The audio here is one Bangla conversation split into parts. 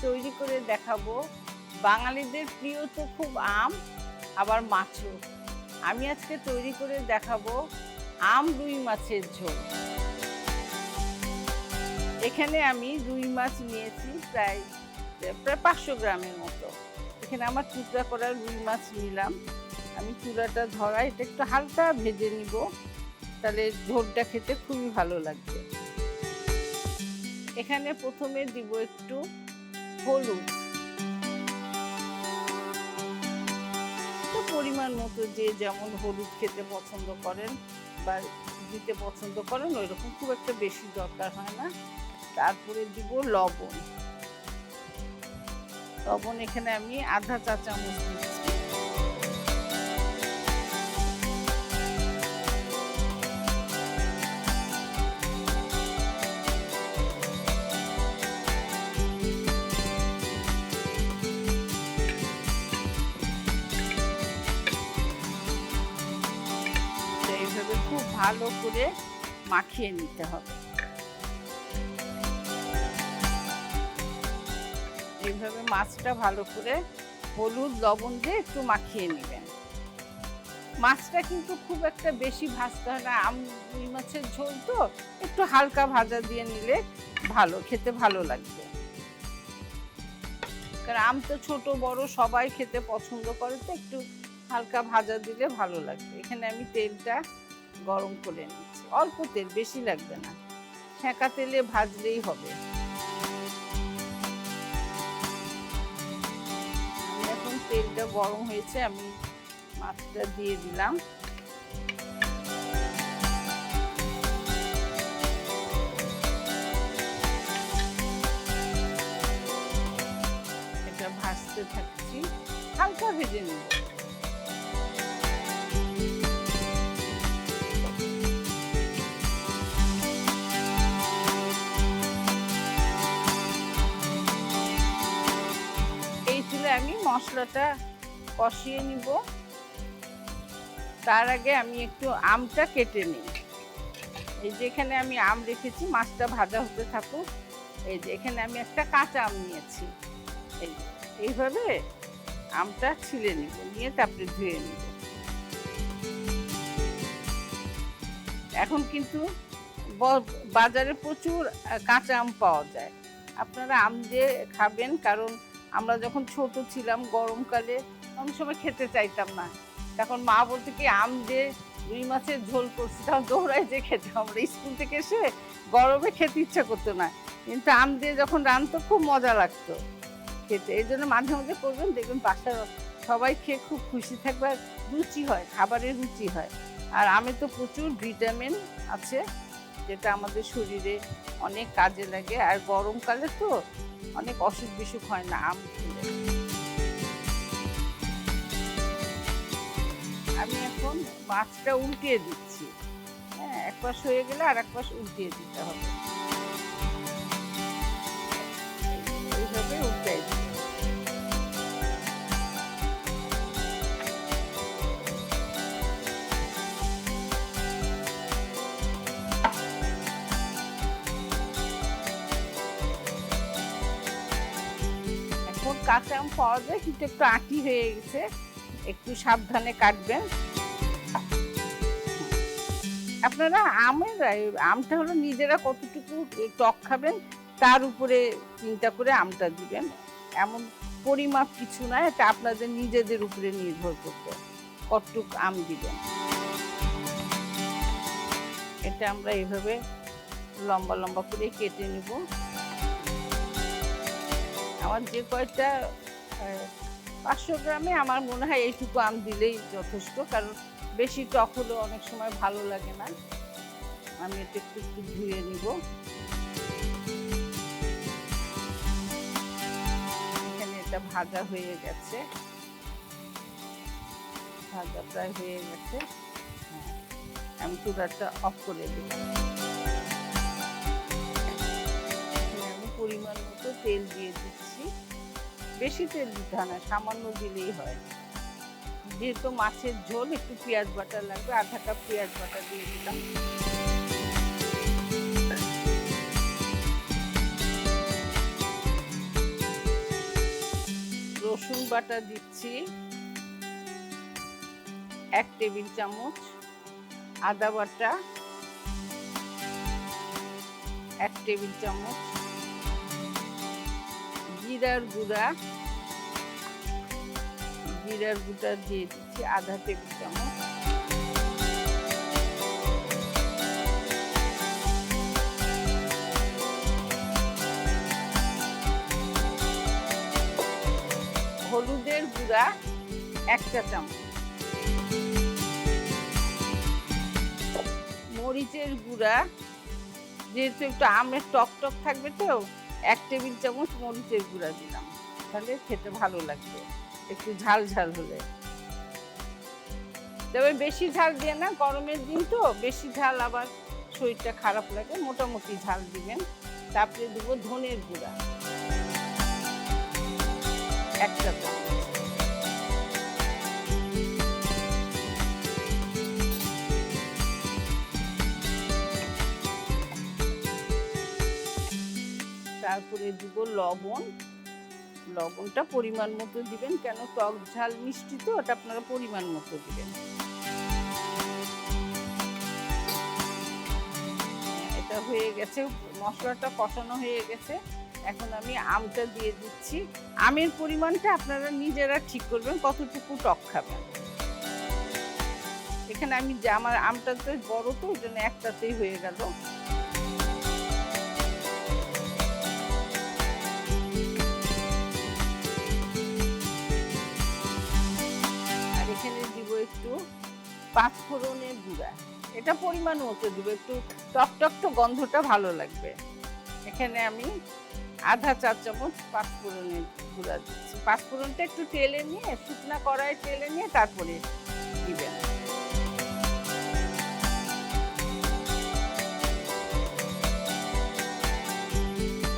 তৈরি করে দেখাবো বাঙালিদের প্রিয় তো খুব আম, আবার মাছও। আমি আজকে তৈরি করে দেখাবো আম রুই মাছের ঝোল। এখানে আমি রুই মাছ নিয়েছি প্রায় প্রায় 500 গ্রামের মতো। এখানে আমার টুকরা করা রুই মাছ নিলাম। আমি চুলাটা ধরা, এটা একটু হালকা ভেজে নিব, তাহলে ঝোলটা খেতে খুবই ভালো লাগবে। এখানে প্রথমে দিব একটু হলুদ, তো পরিমাণ মতো যে যেমন হলুদ খেতে পছন্দ করেন বা দিতে পছন্দ করেন ওইরকম, খুব একটা বেশি দরকার হয় না। তারপরে দিব লবণ। লবণ এখানে আমি আধা চা চামচ দিচ্ছি। এইভাবে খুব ভালো করে মাখিয়ে নিতে হবে। এইভাবে মাছটা ভালো করে হলুদ লবণ দিয়ে একটু মাখিয়ে নেবেন। মাছটা কিন্তু খুব একটা বেশি ভাজতে হয় না, রুই মাছের ঝোল তো একটু হালকা ভাজা দিয়ে নিলে ভালো, খেতে ভালো লাগবে। কারণ আম তো ছোট বড় সবাই খেতে পছন্দ করে, তো একটু হালকা ভাজা দিলে ভালো লাগবে। এখানে আমি তেলটা গরম করে নিচ্ছি, অল্প তেল, বেশি লাগবে না, সেঁকা তেলে ভাজলেই হবে। আমি এখন তেলটা গরম হয়েছে, আমি মাছটা দিয়ে দিলাম। এটা ভাজতে থাকছি, হালকা ভেজে নেব। এই চুলে আমি মশলাটা কষিয়ে নিব। তার আগে আমি একটু আমটা কেটে নিই। এই যে এখানে আমি আম রেখেছি, মাছটা ভাজা হতে থাকুক। এই যে এখানে আমি একটা কাঁচা আম নিয়েছি, এইভাবে আমটা ছিলে নিব, নিয়ে তারপরে ধুয়ে নিব। এখন কিন্তু বাজারে প্রচুর কাঁচা আম পাওয়া যায়। আপনারা আম দিয়ে খাবেন, কারণ আমরা যখন ছোট ছিলাম গরমকালে অনেক সময় খেতে চাইতাম না, তখন মা বলতে কি আম দিয়ে রুই মাছের ঝোল করছি, তখন দৌড়ায় যে খেতে, আমরা স্কুল থেকে এসে গরমে খেতে ইচ্ছা করতো না, কিন্তু আম দিয়ে যখন রান্নতো খুব মজা লাগতো খেতে। এই জন্য মাঝে মাঝে করবেন, দেখবেন বাসার সবাই খেয়ে খুব খুশি থাকবে, আর রুচি হয়, খাবারের রুচি হয়। আর আমে তো প্রচুর ভিটামিন আছে, যেটা আমাদের শরীরে অনেক কাজে লাগে, আর গরমকালে তো অনেক অসুখ বিসুখ হয় না আম খেলে। আমি এখন মাছটা উল্টিয়ে দিচ্ছি। হ্যাঁ, এক পাশ হয়ে গেলে আর এক পাশ উল্টিয়ে দিতে হবে, এইভাবে উল্টে দিতে। এখন কাঁচা আম পাওয়া যায়, কিন্তু একটু আঁটি হয়ে গেছে, একটু সাবধানে কাটবেন। আপনারা আমটা হলো নিজেরা কতটুকু টক খাবেন তার উপরে চিন্তা করে আমটা দিবেন। এমন পরিমাপ কিছু না, এটা আপনাদের নিজেদের উপরে নির্ভর করবে কতটুক আম দিবেন। এটা আমরা এইভাবে লম্বা লম্বা করে কেটে নিব। আমার যে কয়টা 500 গ্রামে আমার মনে হয় এইটুকু আম দিলেই যথেষ্ট, কারণ বেশি টক হলে অনেক সময় ভালো লাগে না। আমি এটা একটু একটু ধুয়ে নিব। এখানে এটা ভাজা হয়ে গেছে, ভাজা প্রায় হয়ে গেছে। হ্যাঁ, আমি চুলাটা অফ করে দিলাম। আমি পরিমাণ মতো তেল দিয়ে দিচ্ছি, বেশি তেল দিতে হয় না, সামান্য দিলেই হয়। যেহেতু মাছের ঝোল একটু পেঁয়াজ বাটা লাগবে, আধা কাপ পেঁয়াজ বাটা দিয়ে দিলাম। রসুন বাটা দিচ্ছি 1 টেবিল চামচ, আদা বাটা 1 টেবিল চামচ, জিরার গুঁড়া দিয়ে দিচ্ছি আধা টেবিল চামচ, হলুদের গুঁড়া 1 চা চামচ, মরিচের গুঁড়া যেহেতু একটু আমের টক টক থাকবে তো 1 টেবিল চামচ মরিচের গুঁড়া দিলাম, তাহলে খেতে ভালো লাগবে একটু ঝাল ঝাল হলে। তবে বেশি ঝাল দিয়ে না, গরমের দিন তো বেশি ঝাল আবার শরীরটা খারাপ লাগে, মোটামুটি ঝাল দিবেন। তারপরে দেবো ধনের গুঁড়া 1 চা চামচ, তারপরে দিব লবণ। লবণটা পরিমাণ মতো দিবেন, কেন টক ঝাল মিষ্টি তো, ওটা আপনারা পরিমাণ মতো দিবেন। এটা হয়ে গেছে, মশলাটা কষানো হয়ে গেছে। এখন আমি আমটা দিয়ে দিচ্ছি। আমের পরিমাণটা আপনারা নিজেরা ঠিক করবেন কতটুকু টক খাবেন। এখানে আমি আমার আমটা তো বড় তো, ওই জন্য একটাতেই হয়ে গেল। একটু 5 ফোড়নের গুঁড়া, এটা পরিমাণ মতো দিব, একটু টক টক তো গন্ধটা ভালো লাগবে। এখানে আমি আধা চা চামচ 5 ফোড়নের গুঁড়া দিচ্ছি। 5 ফোড়নটা একটু তেলে নিয়ে, শুকনা কড়াই তেলে নিয়ে তারপরে দিবেন।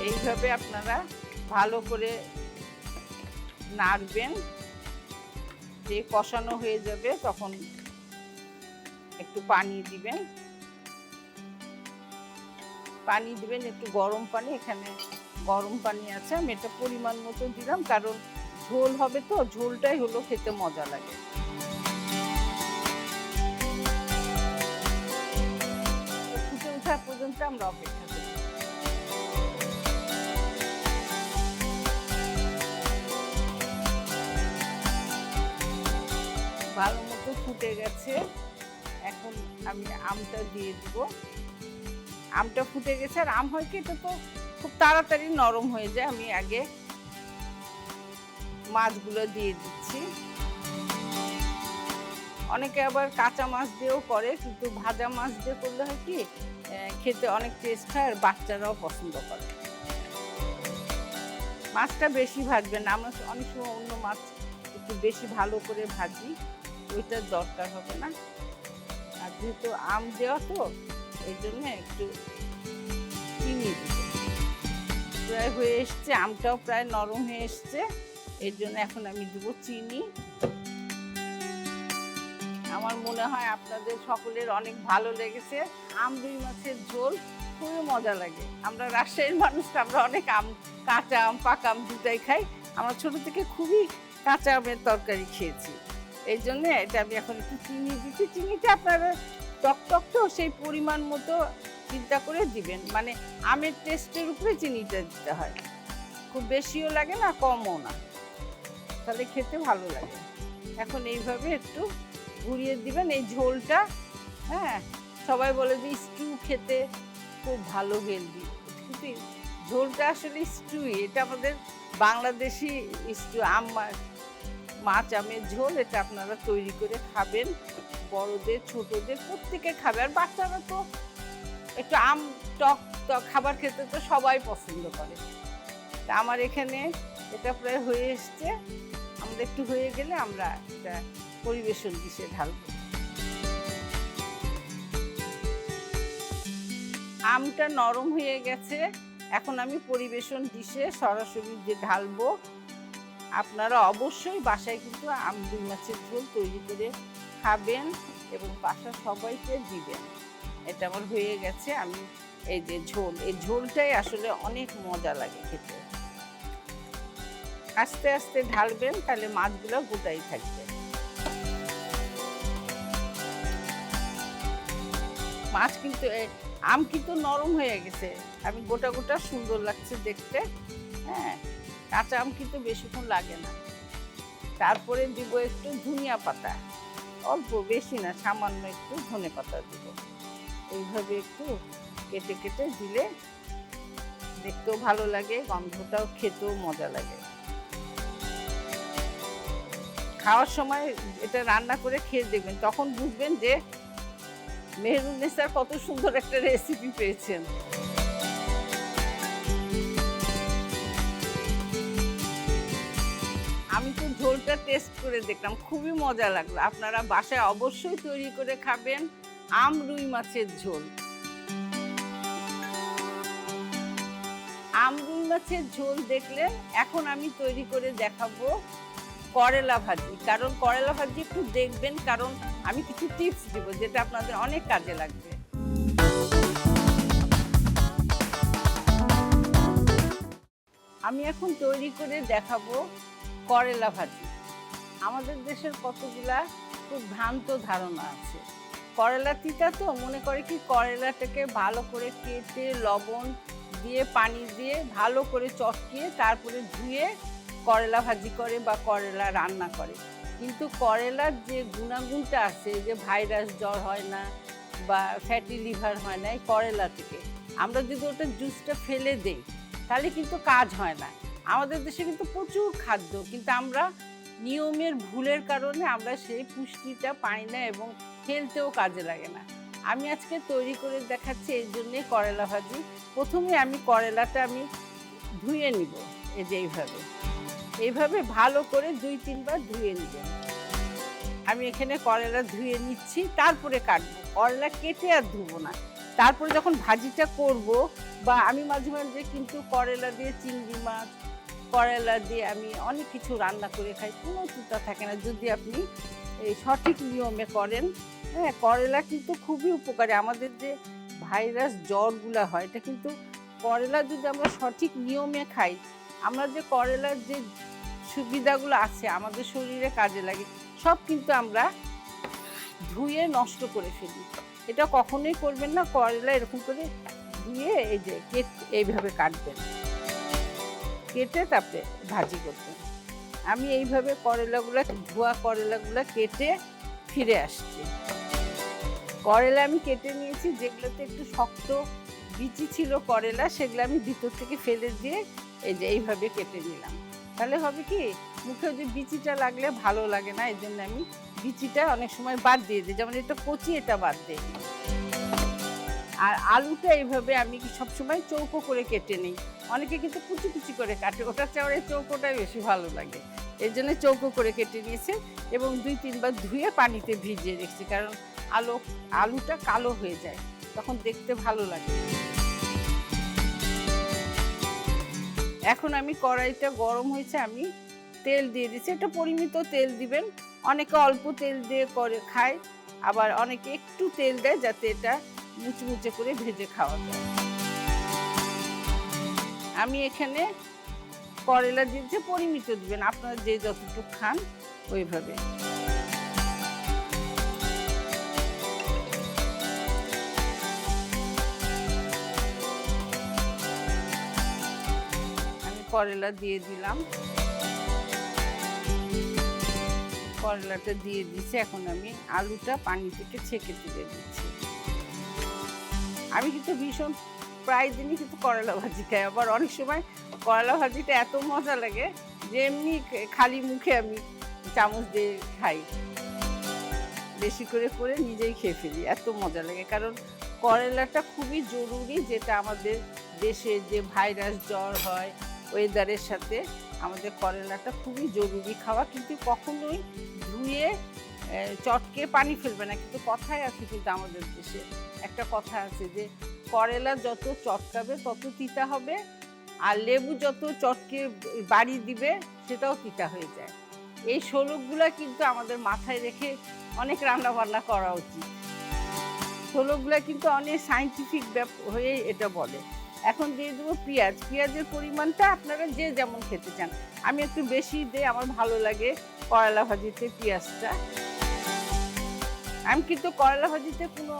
এইভাবে আপনারা ভালো করে নাড়বেন, যে কষানো হয়ে যাবে তখন একটু পানি দিবেন। একটু গরম পানি, এখানে গরম পানি আছে, আমি এটা পরিমাণ মতো দিলাম, কারণ ঝোল হবে তো, ঝোলটাই হলো খেতে মজা লাগে। ফুটে ওঠা পর্যন্ত আমরা অপেক্ষা করি। ভালো মতো ফুটে গেছে, এখন আমি আমটা দিয়ে দিব। আমটা ফুটে গেছে, আর আম হয় কি, এটা তো খুব তাড়াতাড়ি নরম হয়ে যায়। আমি আগে মাছগুলো দিয়ে দিচ্ছি। অনেকে আবার কাঁচা মাছ দিয়েও করে, কিন্তু ভাজা মাছ দিয়ে করলে হয় কি খেতে অনেক টেস্ট হয়, আর বাচ্চারাও পছন্দ করে। মাছটা বেশি ভাজবেন না, আমরা অনেক সময় অন্য মাছ একটু বেশি ভালো করে ভাজি, ওইটার দরকার হবে না। আর যেহেতু আম দেওয়া তো, এই জন্য একটু চিনি দিব। প্রায় হয়ে এসছে, আমটাও প্রায় নরম হয়ে এসছে, এর জন্য এখন আমি দিব চিনি। আমার মনে হয় আপনাদের সকলের অনেক ভালো লেগেছে। আম রুই মাছের ঝোল খুবই মজা লাগে। আমরা রাজশাহীর মানুষটা, আমরা অনেক আম, কাঁচা আম পাকা আম দুটাই খাই। আমরা ছোট থেকে খুবই কাঁচা আমের তরকারি খেয়েছি, এই জন্য এটা আমি এখন একটু চিনি দিচ্ছি। চিনিটা আপনারা টক টক তো সেই পরিমাণ মতো চিন্তা করে দিবেন, মানে আমের টেস্টের উপরে চিনিটা দিতে হয়, খুব বেশিও লাগে না কমও না, তাহলে খেতে ভালো লাগে। এখন এইভাবে একটু ঘুরিয়ে দিবেন এই ঝোলটা। হ্যাঁ, সবাই বলে যে স্টু খেতে খুব ভালো, হেলদি, কিন্তু ঝোলটা আসলে স্টুই, এটা আমাদের বাংলাদেশি স্টু, মাছ আমের ঝোল। এটা আপনারা তৈরি করে খাবেন, বড়দের ছোটদের প্রত্যেকে খাবে, আর বাচ্চারা তো একটু আম টক টক খাবার খেতে তো সবাই পছন্দ করে। তা আমার এখানে এটা প্রায় হয়ে এসছে, আমাদের একটু হয়ে গেলে আমরা এটা পরিবেশন ডিশে ঢালবো। আমটা নরম হয়ে গেছে, এখন আমি পরিবেশন ডিশে সরাসরি যে ঢালবো। আপনারা অবশ্যই বাসায় কিন্তু আম রুই মাছের ঝোল তৈরি করে খাবেন এবং বাসার সবাইকে দিবেন। এটা আমার হয়ে গেছে। আমি এই যে ঝোল, এই ঝোলটাই আসলে অনেক মজা লাগে খেতে। আস্তে আস্তে ঢালবেন, তাহলে মাছগুলো গোটাই থাকবে। মাছ কিন্তু আম কিন্তু নরম হয়ে গেছে, আমি গোটা গোটা সুন্দর লাগছে দেখতে। হ্যাঁ, কাঁচা আম কিন্তু বেশিক্ষণ লাগে না। তারপরে দিব একটু ধনিয়া পাতা, অল্প, বেশি না, সামান্য একটু ধনেপাতা দিব। এইভাবে একটু কেটে কেটে দিলে দেখতেও ভালো লাগে, গন্ধটাও খেতেও মজা লাগে। খাওয়ার সময় এটা রান্না করে খেয়ে দেখবেন, তখন বুঝবেন যে মেহেরুন্নেসার কত সুন্দর একটা রেসিপি পেয়েছেন। আমি তো ঝোলটা টেস্ট করে দেখলাম, খুবই মজা লাগলো। আপনারা বাসায় অবশ্যই তৈরি করে খাবেন আম রুই মাছের ঝোল। আম রুই মাছের ঝোল দেখলেন, এখন আমি তৈরি করে দেখাবো করলা ভাজি। কারণ করলা ভাজি একটু দেখবেন, কারণ আমি কিছু টিপস দিব যেটা আপনাদের অনেক কাজে লাগবে। আমি এখন তৈরি করে দেখাবো করলা ভাজি। আমাদের দেশের কতগুলা খুব ভ্রান্ত ধারণা আছে। করলা তিতা তো মনে করে কি করলাটাকে ভালো করে কেটে লবণ দিয়ে পানি দিয়ে ভালো করে চটকিয়ে তারপরে ধুয়ে করলা ভাজি করে বা করলা রান্না করে। কিন্তু করলার যে গুণাগুণটা আছে, যে ভাইরাস জ্বর হয় না বা ফ্যাটি লিভার হয় না এই করলা থেকে, আমরা যদি ওটা জুসটা ফেলে দেই তাহলে কিন্তু কাজ হয় না। আমাদের দেশে কিন্তু প্রচুর খাদ্য, কিন্তু আমরা নিয়মের ভুলের কারণে আমরা সেই পুষ্টিটা পাই না এবং খেলতেও কাজে লাগে না। আমি আজকে তৈরি করে দেখাচ্ছি এই জন্যে করলা ভাজি। প্রথমে আমি করলাটা আমি ধুয়ে নিব, এই যে এইভাবে ভালো করে 2-3 বার ধুয়ে নেবেন। আমি এখানে করলা ধুয়ে নিচ্ছি, তারপরে কাটবো। করলা কেটে আর ধুবো না। তারপরে যখন ভাজিটা করব, বা আমি মাঝে মাঝে কিন্তু করলা দিয়ে চিংড়ি মাছ, করলা দিয়ে আমি অনেক কিছু রান্না করে খাই, কোনো তিতা থাকে না যদি আপনি এই সঠিক নিয়মে করেন। হ্যাঁ, করলা কিন্তু খুবই উপকারী। আমাদের যে ভাইরাস জ্বরগুলো হয়, এটা কিন্তু করলা যদি আমরা সঠিক নিয়মে খাই, আমরা যে করলার যে সুবিধাগুলো আছে আমাদের শরীরে কাজে লাগে, সব কিন্তু আমরা ধুয়ে নষ্ট করে ফেলি। এটা কখনোই করবেন না। করলা এরকম করে ধুয়ে এই যে এইভাবে কাটবেন, কেটে তারপরে ভাজি করবেন। আমি এইভাবে করলাগুলো, ধোয়া করলাগুলো কেটে ফিরে আসছি। করলা আমি কেটে নিয়েছি, যেগুলোতে একটু শক্ত বিচি ছিল করলা, সেগুলো আমি ভিতর থেকে ফেলে দিয়ে এই যে এইভাবে কেটে নিলাম। তাহলে হবে কি, মুখে যে বিচিটা লাগলে ভালো লাগে না, এই জন্য আমি বিচিটা অনেক সময় বাদ দিয়ে দিই। যেমন এটা কচি, এটা বাদ দিই। আর আলুটা এইভাবে আমি সবসময় চৌকো করে কেটে নিই। অনেকে কিন্তু কুচি কুচি করে কাটে, ওটার চেয়ে এই চৌকোটাই বেশি ভালো লাগে। এই জন্য চৌকো করে কেটে নিয়েছে এবং 2-3 বার ধুয়ে পানিতে ভিজিয়ে রেখেছি, কারণ আলুটা কালো হয়ে যায়, তখন দেখতে ভালো লাগে। এখন আমি কড়াইটা গরম হয়েছে, আমি তেল দিয়ে দিচ্ছি। এটা পরিমিত তেল দিবেন। অনেকে অল্প তেল দিয়ে করে খায়, আবার অনেকে একটু তেল দেয় যাতে এটা মুচমুচে করে ভেজে খাওয়া যায়। আমি এখানে করলা দিয়েছি, পরিমিত দিবেন, আপনারা যে যতটুকু খান ওইভাবে। আমি করলা দিয়ে দিলাম, করলাটা দিয়ে দিচ্ছি। এখন আমি আলুটা পানি থেকে ছেঁকে তুলে দিচ্ছি। আমি কিন্তু ভীষণ প্রায় দিনই কিন্তু করলা ভাজি খাই। আবার অনেক সময় করলা ভাজিটা এত মজা লাগে যে এমনি খালি মুখে আমি চামচ দিয়ে খাই, বেশি করে করে নিজেই খেয়ে ফেলি, এত মজা লাগে। কারণ করলাটা খুবই জরুরি, যেটা আমাদের দেশে যে ভাইরাস জ্বর হয় ওয়েদারের সাথে, আমাদের করলাটা খুবই জরুরি খাওয়া। কিন্তু কখনোই ধুয়ে চটকে পানি ফেলবে না। কিন্তু কথাই আছে, কিন্তু আমাদের দেশে একটা কথা আছে যে করলা যত চটকাবে তত তিতা হবে, আর লেবু যত চটকে বাড়ি দিবে সেটাও তিতা হয়ে যায়। এই শোলকগুলো কিন্তু আমাদের মাথায় রেখে অনেক রান্না বান্না করা উচিত। শোলকগুলো কিন্তু অনেক সায়েন্টিফিক হয়ে এটা বলে এখন দিয়ে দেবো পেঁয়াজ। পেঁয়াজের পরিমাণটা আপনারা যে যেমন খেতে চান। আমি একটু বেশি দিই, আমার ভালো লাগে করলা ভাজিতে পেঁয়াজটা। আমি কিন্তু করলা ভাজিতে কোনো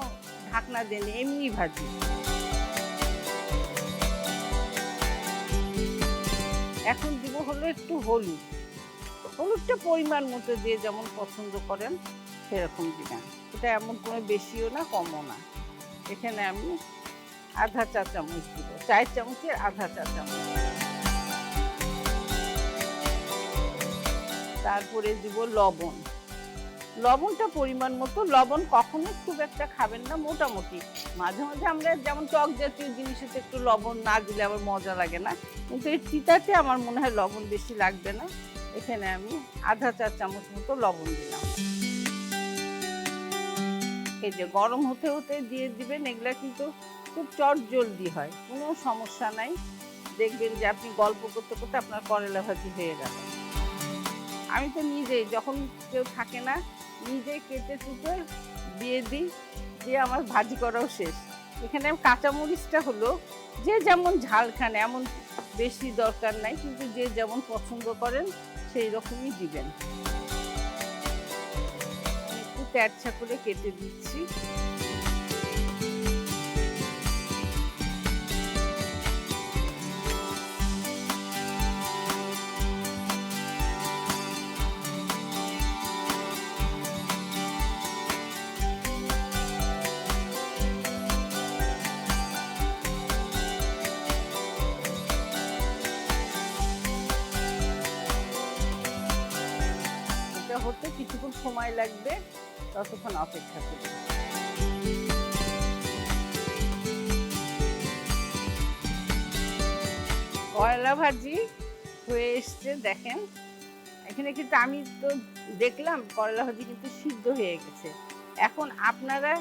ঢাকনা দিইনি, এমনি ভাজি। এখন দিব হলো একটু হলুদ। হলুদটা পরিমাণ মতো যে যেমন পছন্দ করেন সেরকম দিবেন। এটা এমন কোনো বেশিও না কমও না। এখানে আমি আধা চা চামচ দিব, চায়ের চামচের আধা চা চামচ। তারপরে দিব লবণ। লবণটা পরিমাণ মতো। লবণ কখনো খুব একটা খাবেন না, মোটামুটি। মাঝে মাঝে আমরা যেমন টক জাতীয় জিনিসেতে একটু লবণ না দিলে আবার মজা লাগে না, কিন্তু এই তিতাতে আমার মনে হয় লবণ বেশি লাগবে না। এখানে আমি আধা চা চামচ মতো লবণ দিলাম। এই যে গরম হতে হতে দিয়ে দিবেন, এগুলা কিন্তু খুব চটজলদি হয়, কোনো সমস্যা নাই। দেখবেন যে আপনি গল্প করতে করতে আপনার করলা ভাজি হয়ে গেল। আমি তো নিজেই যখন কেউ থাকে না নিজেই কেটে কুটে দিয়ে দিই, দিয়ে আমার ভাজি করাও শেষ। এখানে কাঁচামরিচটা হলো যে যেমন ঝাল খান, এমন বেশি দরকার নাই, কিন্তু যে যেমন পছন্দ করেন সেই রকমই দিবেন। একটু তেরছা করে কেটে দিচ্ছি। এটা হতে কিছুক্ষণ সময় লাগবে, ততক্ষণ অপেক্ষা করি। করলা ভাজি হয়ে এসছে দেখেন। এখানে কিন্তু আমি তো দেখলাম করলা ভাজি কিন্তু সিদ্ধ হয়ে গেছে। এখন আপনারা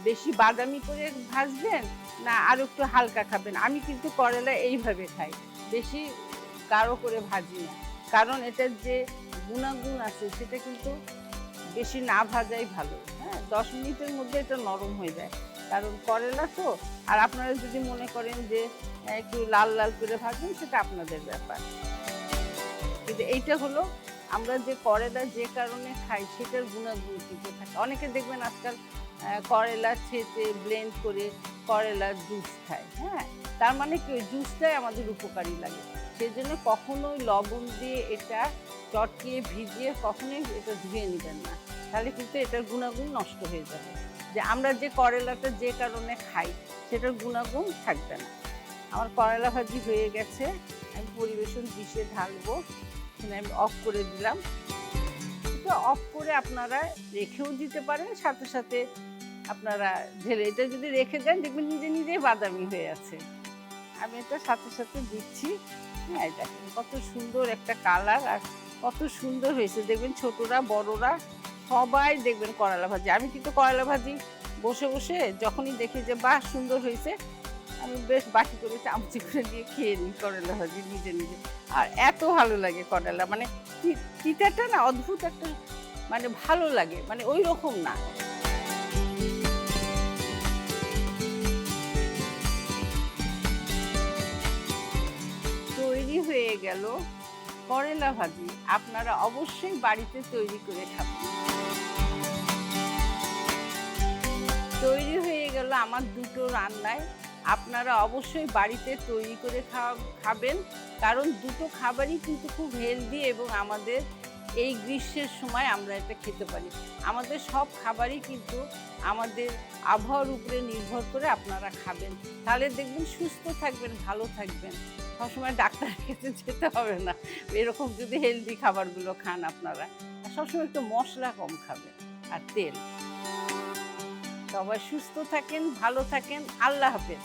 বেশি বাদামি করে ভাজবেন না আরো একটু হালকা খাবেন। আমি কিন্তু করলা এইভাবে খাই, বেশি গাঢ় করে ভাজি না, কারণ এটার যে গুণাগুণ আছে সেটা কিন্তু বেশি না ভাজাই ভালো। হ্যাঁ, 10 মিনিটের মধ্যে এটা নরম হয়ে যায়, কারণ করলা তো। আর আপনারা যদি মনে করেন যে একটু লাল লাল করে ভাজবেন, সেটা আপনাদের ব্যাপার। কিন্তু এইটা হলো আমরা যে করলা যে কারণে খাই সেটার গুণাগুণ কিন্তু থাকে। অনেকে দেখবেন আজকাল করলা ছেঁচে ব্লেন্ড করে করলার জুস খায়। হ্যাঁ, তার মানে কি ওই জুসটাই আমাদের উপকারী লাগে। সেই জন্য কখনোই লবণ দিয়ে এটা চটকিয়ে ভিজিয়ে কখনোই এটা ধুয়ে নেবেন না, তাহলে কিন্তু এটার গুণাগুণ নষ্ট হয়ে যাবে। যে আমরা যে করলাটা যে কারণে খাই সেটার গুণাগুণ থাকবে না। আমার করলা ভাজি হয়ে গেছে, আমি পরিবেশন ডিশে ঢালবো। এখানে আমি অফ করে দিলাম। এটা অফ করে আপনারা রেখেও দিতে পারেন, সাথে সাথে আপনারা ঢেলে এটা যদি রেখে দেন দেখবেন নিজে নিজেই বাদামি হয়ে আছে। আমি এটা সাথে সাথে দিচ্ছি। হ্যাঁ, দেখেন কত সুন্দর একটা কালার, আর কত সুন্দর হয়েছে দেখবেন। ছোটরা বড়রা সবাই দেখবেন করলা ভাজি। আমি কিন্তু করলা ভাজি বসে বসে যখনই দেখি যে বাহ সুন্দর হয়েছে, আমি বেশ বাটি করে চামচি করে দিয়ে খেয়ে নিই করলা ভাজি নিজে নিজে। আর এত ভালো লাগে করলা, মানে তিতাটা না অদ্ভুত একটা, মানে ভালো লাগে, মানে ওই রকম না। তৈরি হয়ে গেল করলা ভাজি। আপনারা অবশ্যই বাড়িতে তৈরি করে খাবেন। তৈরি হয়ে গেল আমার দুটো রান্নায়। আপনারা অবশ্যই বাড়িতে তৈরি করে খাবেন, কারণ দুটো খাবারই কিন্তু খুব হেলদি এবং আমাদের এই গ্রীষ্মের সময় আমরা এটা খেতে পারি। আমাদের সব খাবারই কিন্তু আমাদের আবহাওয়ার উপরে নির্ভর করে আপনারা খাবেন, তাহলে দেখবেন সুস্থ থাকবেন, ভালো থাকবেন। সবসময় ডাক্তারের কাছে যেতে হবে না এরকম যদি হেলদি খাবারগুলো খান আপনারা। আর সবসময় একটু মশলা কম খাবেন আর তেল। সবাই সুস্থ থাকেন, ভালো থাকেন। আল্লাহ হাফেজ।